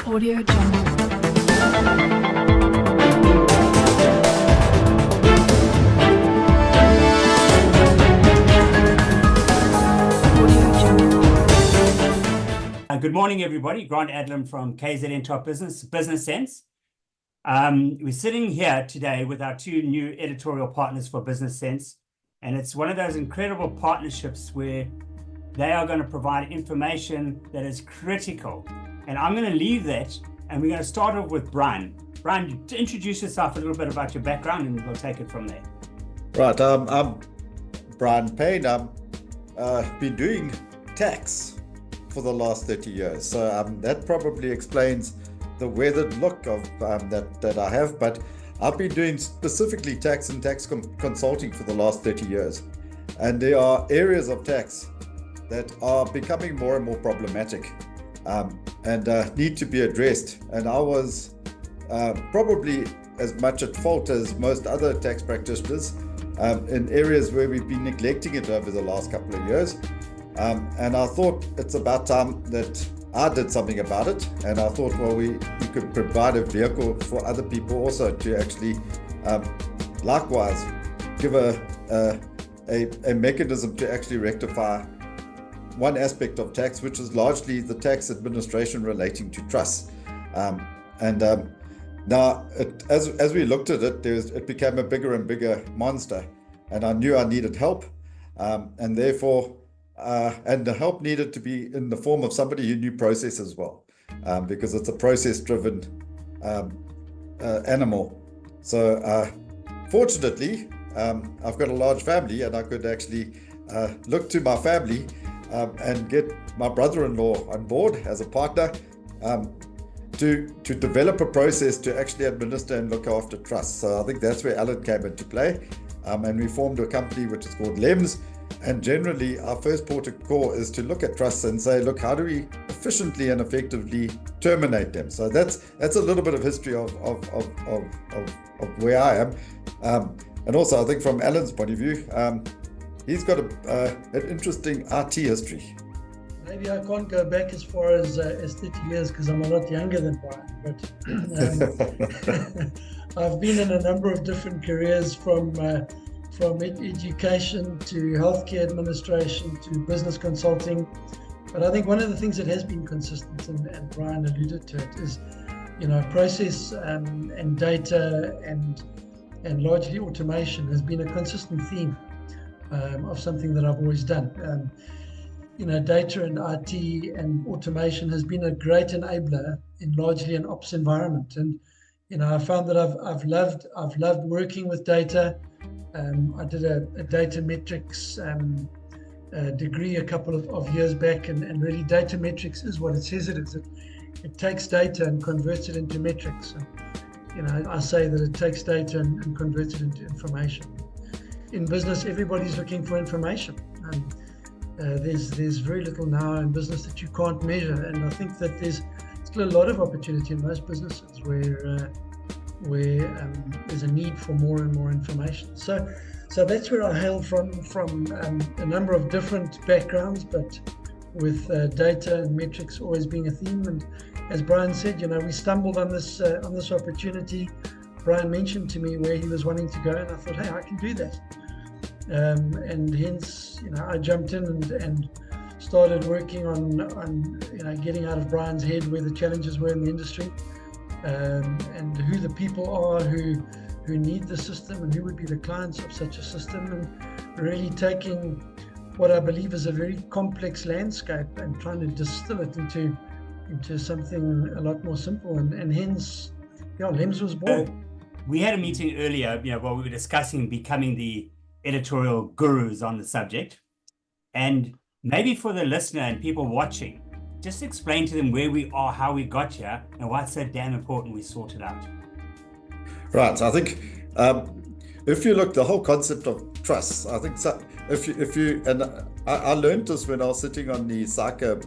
Audio Jungle. Good morning, everybody. Grant Adlam from KZN Top Business Sense. We're sitting here today with our two new editorial partners for Business Sense, and it's one of those incredible partnerships where they are going to provide information that is critical. And I'm going to leave that, and we're going to start off with Brian. Brian, introduce yourself a little bit about your background, and we'll take it from there. Right, I'm Brian Payne. I've been doing tax for the last 30 years. So that probably explains the weathered look of that I have, but I've been doing specifically tax and tax consulting for the last 30 years. And there are areas of tax that are becoming more and more problematic and need to be addressed. And I was probably as much at fault as most other tax practitioners in areas where we've been neglecting it over the last couple of years. And I thought it's about time that I did something about it. And I thought, well, we could provide a vehicle for other people also to actually likewise give a mechanism to actually rectify one aspect of tax, which is largely the tax administration relating to trusts. Now, as we looked at it, it became a bigger and bigger monster. And I knew I needed help. And therefore, and the help needed to be in the form of somebody who knew process as well, because it's a process-driven animal. So fortunately, I've got a large family, and I could actually look to my family and get my brother-in-law on board as a partner to develop a process to actually administer and look after trusts. So I think that's where Alan came into play, and we formed a company which is called LEMS. And generally, our first port of call is to look at trusts and say, look, how do we efficiently and effectively terminate them? So that's a little bit of history of where I am. And also, I think from Alan's point of view, he's got an interesting RT history. Maybe I can't go back as far as 30 years because I'm a lot younger than Brian. But I've been in a number of different careers from education to healthcare administration to business consulting. But I think one of the things that has been consistent, and Brian alluded to it, is, process and data and largely automation has been a consistent theme of something that I've always done. Data and IT and automation has been a great enabler in largely an ops environment. And, I found that I've loved working with data. I did a data metrics degree a couple of years back, and really data metrics is what it says it is. It takes data and converts it into metrics. And, I say that it takes data and converts it into information. In business, everybody's looking for information. There's very little now in business that you can't measure, and I think that there's still a lot of opportunity in most businesses where there's a need for more and more information. So that's where I hail from a number of different backgrounds, but with data and metrics always being a theme. And as Brian said, we stumbled on this opportunity. Brian mentioned to me where he was wanting to go, and I thought, hey, I can do that. And hence, I jumped in and started working on getting out of Brian's head where the challenges were in the industry. And who the people are who need the system and who would be the clients of such a system, and really taking what I believe is a very complex landscape and trying to distill it into something a lot more simple, and hence, LEMS was born. We had a meeting earlier, while we were discussing becoming the editorial gurus on the subject, and maybe for the listener and people watching, just explain to them where we are, how we got here, and why it's so damn important we sort it out. Right. I think if you look, the whole concept of trusts, I think if you and I learned this when I was sitting on the SACA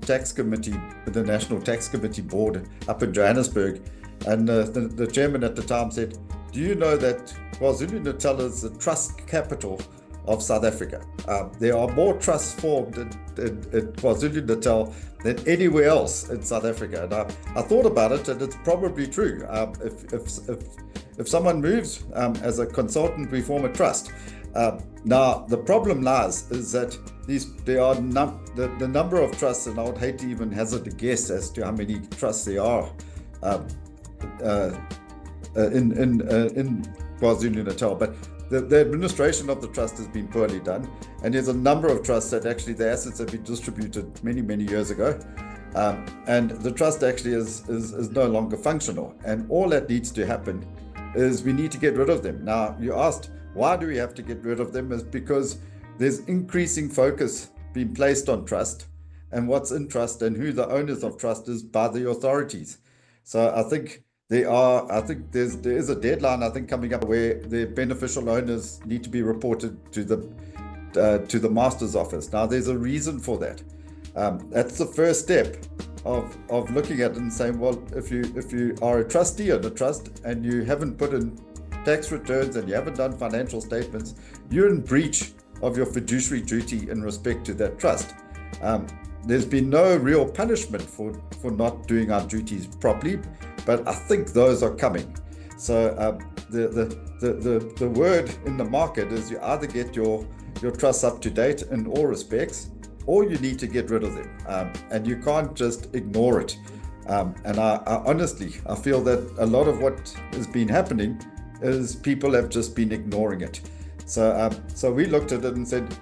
tax committee, the National Tax Committee board up in Johannesburg, and the chairman at the time said, do you know that KwaZulu-Natal is the trust capital of South Africa. There are more trusts formed in KwaZulu-Natal than anywhere else in South Africa. And I thought about it, and it's probably true. If someone moves as a consultant, we form a trust. Now, the problem lies is that there are the number of trusts, and I would hate to even hazard a guess as to how many trusts there are in KwaZulu-Natal, but the administration of the trust has been poorly done, and there's a number of trusts that actually the assets have been distributed many years ago, and the trust actually is no longer functional, and all that needs to happen is we need to get rid of them. Now, you asked, why do we have to get rid of them? Is because there's increasing focus being placed on trust and what's in trust and who the owners of trust is by the authorities. So I think there is a deadline, I think, coming up where the beneficial owners need to be reported to the master's office. Now, there's a reason for that. That's the first step of looking at it and saying, well, if you are a trustee of the trust and you haven't put in tax returns and you haven't done financial statements, you're in breach of your fiduciary duty in respect to that trust. There's been no real punishment for not doing our duties properly, but I think those are coming. So the word in the market is you either get your trusts up to date in all respects, or you need to get rid of them, and you can't just ignore it. And I honestly feel that a lot of what has been happening is people have just been ignoring it. So we looked at it and said,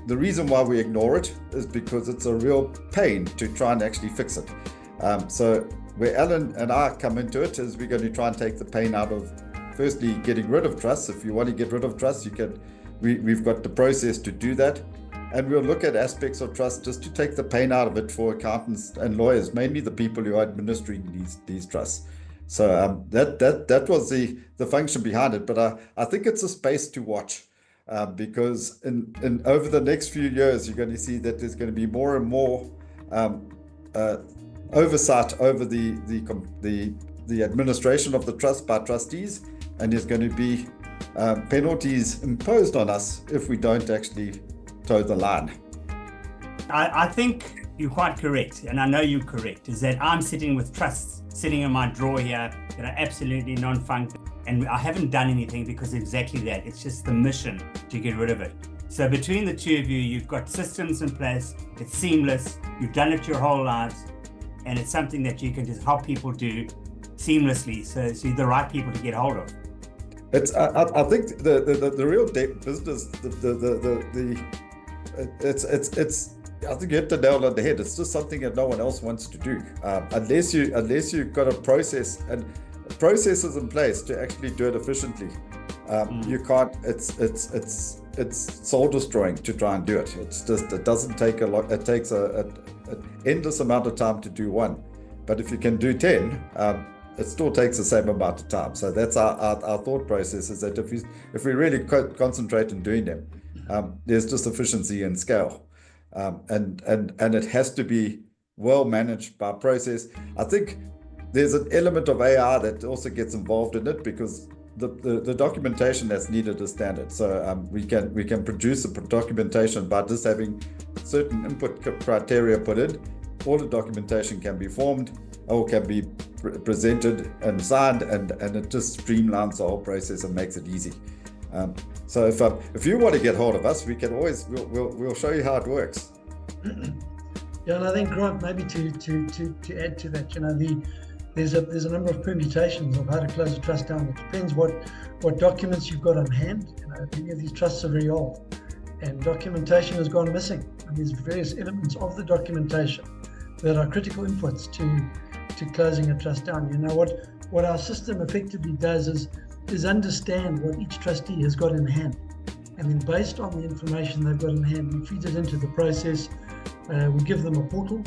the reason why we ignore it is because it's a real pain to try and actually fix it. So where Alan and I come into it is we're going to try and take the pain out of, firstly, getting rid of trusts. If you want to get rid of trusts, we've got the process to do that. And we'll look at aspects of trust just to take the pain out of it for accountants and lawyers, mainly the people who are administering these trusts. So that was the function behind it. But I think it's a space to watch, because in over the next few years, you're going to see that there's going to be more and more oversight over the administration of the trust by trustees, and there's going to be penalties imposed on us if we don't actually toe the line. I think you're quite correct, and I know you're correct, is that I'm sitting with trusts sitting in my drawer here that are absolutely non-functional, and I haven't done anything because exactly that. It's just the mission to get rid of it. So between the two of you, you've got systems in place, it's seamless, you've done it your whole lives, and it's something that you can just help people do seamlessly, so you're the right people to get hold of. It's I think the real business, it's I think you hit the nail on the head. It's just something that no one else wants to do, unless you've got a process and processes in place to actually do it efficiently. You can't. It's soul destroying to try and do it. It doesn't take a lot. It takes an endless amount of time to do one, but if you can do 10, it still takes the same amount of time. So that's our thought process, is that if we really concentrate on doing them, there's just efficiency and scale. And it has to be well managed by process. I think there's an element of AI that also gets involved in it, because the documentation that's needed is standard. So we can produce a documentation by just having certain input criteria put in. All the documentation can be formed or can be presented and signed, and it just streamlines the whole process and makes it easy. So if you want to get hold of us, we can we'll show you how it works. Yeah, and I think, Grant, maybe to add to that, there's a number of permutations of how to close a trust down. It depends what documents you've got on hand. Many of these trusts are very old, and documentation has gone missing. And there's various elements of the documentation that are critical inputs to closing a trust down. What our system effectively does is understand what each trustee has got in hand, and then based on the information they've got in hand, we feed it into the process. We give them a portal,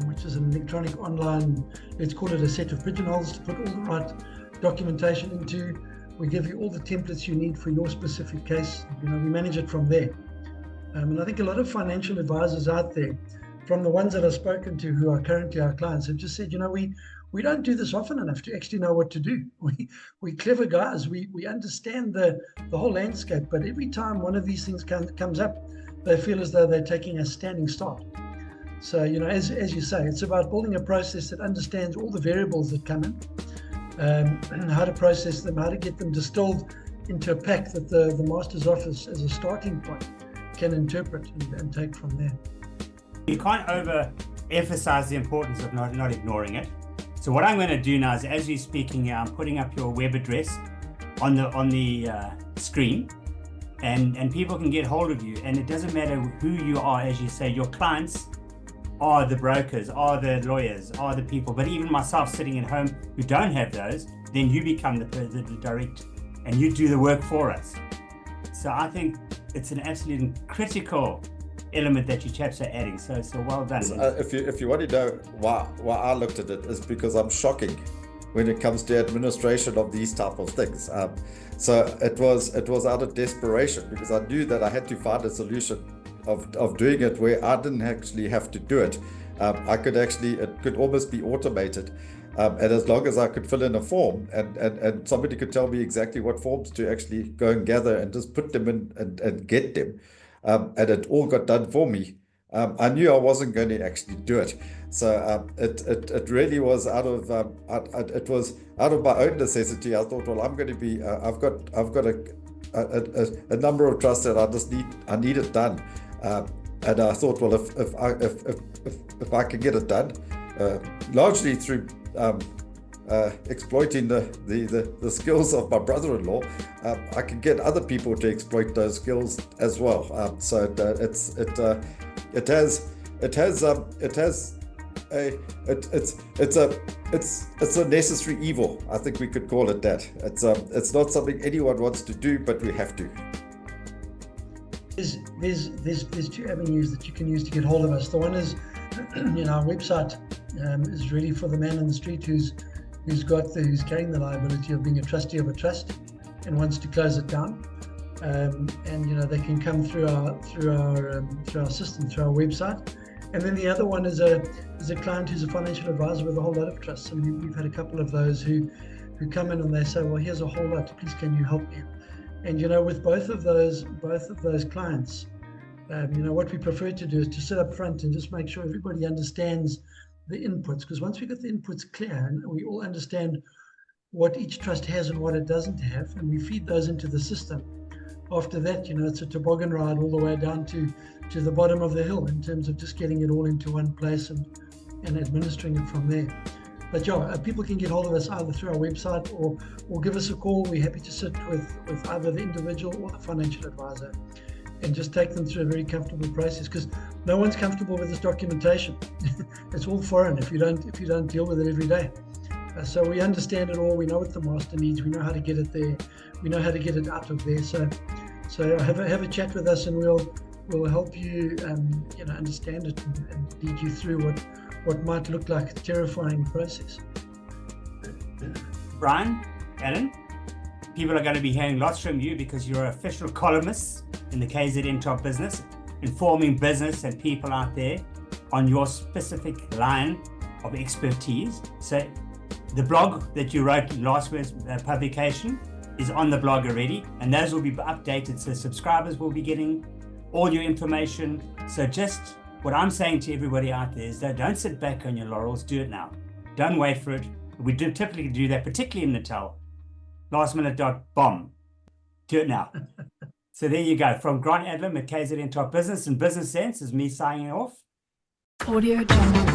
which is an electronic online, let's call it a set of pigeonholes to put all the right documentation into. We give you all the templates you need for your specific case. We manage it from there. And I think a lot of financial advisors out there from the ones that I've spoken to who are currently our clients have just said, we don't do this often enough to actually know what to do. We clever guys. We understand the whole landscape, but every time one of these things comes up, they feel as though they're taking a standing start. So, as you say, it's about building a process that understands all the variables that come in, how to process them, how to get them distilled into a pack that the master's office as a starting point can interpret and take from there. You can't overemphasize the importance of not ignoring it. So what I'm going to do now is, as you're speaking here, I'm putting up your web address on the screen, and people can get hold of you. And it doesn't matter who you are, as you say, your clients are the brokers, are the lawyers, are the people. But even myself sitting at home who don't have those, then you become the direct, and you do the work for us. So I think it's an absolutely critical element that you chaps are adding. So well done. If you want to know why I looked at it, is because I'm shocking when it comes to administration of these type of things. So it was out of desperation, because I knew that I had to find a solution of doing it where I didn't actually have to do it. It could almost be automated. And as long as I could fill in a form and somebody could tell me exactly what forms to actually go and gather and just put them in and get them, and it all got done for me, I knew I wasn't going to actually do it. So it really was out of it was out of my own necessity. I thought, well, I'm going to be I've got a number of trusts that I need it done, and I thought, well, if I can get it done, largely through exploiting the skills of my brother-in-law, I can get other people to exploit those skills as well. So it's a necessary evil. I think we could call it that. It's not something anyone wants to do, but we have to. There's two avenues that you can use to get hold of us. The one is, our website is really for the man in the street who's carrying the liability of being a trustee of a trust and wants to close it down. And they can come through our system, through our website. And then the other one is a client who's a financial advisor with a whole lot of trusts. And we've had a couple of those who come in and they say, well, here's a whole lot, please can you help me? And with both of those clients, what we prefer to do is to sit up front and just make sure everybody understands the inputs, because once we get the inputs clear and we all understand what each trust has and what it doesn't have, and we feed those into the system, after that, it's a toboggan ride all the way down to the bottom of the hill in terms of just getting it all into one place and administering it from there. But people can get hold of us either through our website or give us a call. We're happy to sit with either the individual or the financial advisor and just take them through a very comfortable process, because no one's comfortable with this documentation. It's all foreign if you don't deal with it every day. So we understand it all. We know what the master needs. We know how to get it there. We know how to get it out of there. So have a chat with us, and we'll help you understand it and lead you through what might look like a terrifying process. Brian, Alan, people are going to be hearing lots from you because you're an official columnist in the KZN Top Business, informing business and people out there on your specific line of expertise. So the blog that you wrote last week's publication is on the blog already, and those will be updated. So subscribers will be getting all your information. So just what I'm saying to everybody out there is that don't sit back on your laurels, do it now. Don't wait for it. We do typically do that, particularly in Natal. Last minute bomb. Do it now. So there you go. From Grant Adlam at KZN Top Business and Business Sense is me signing off. Audio Jungle.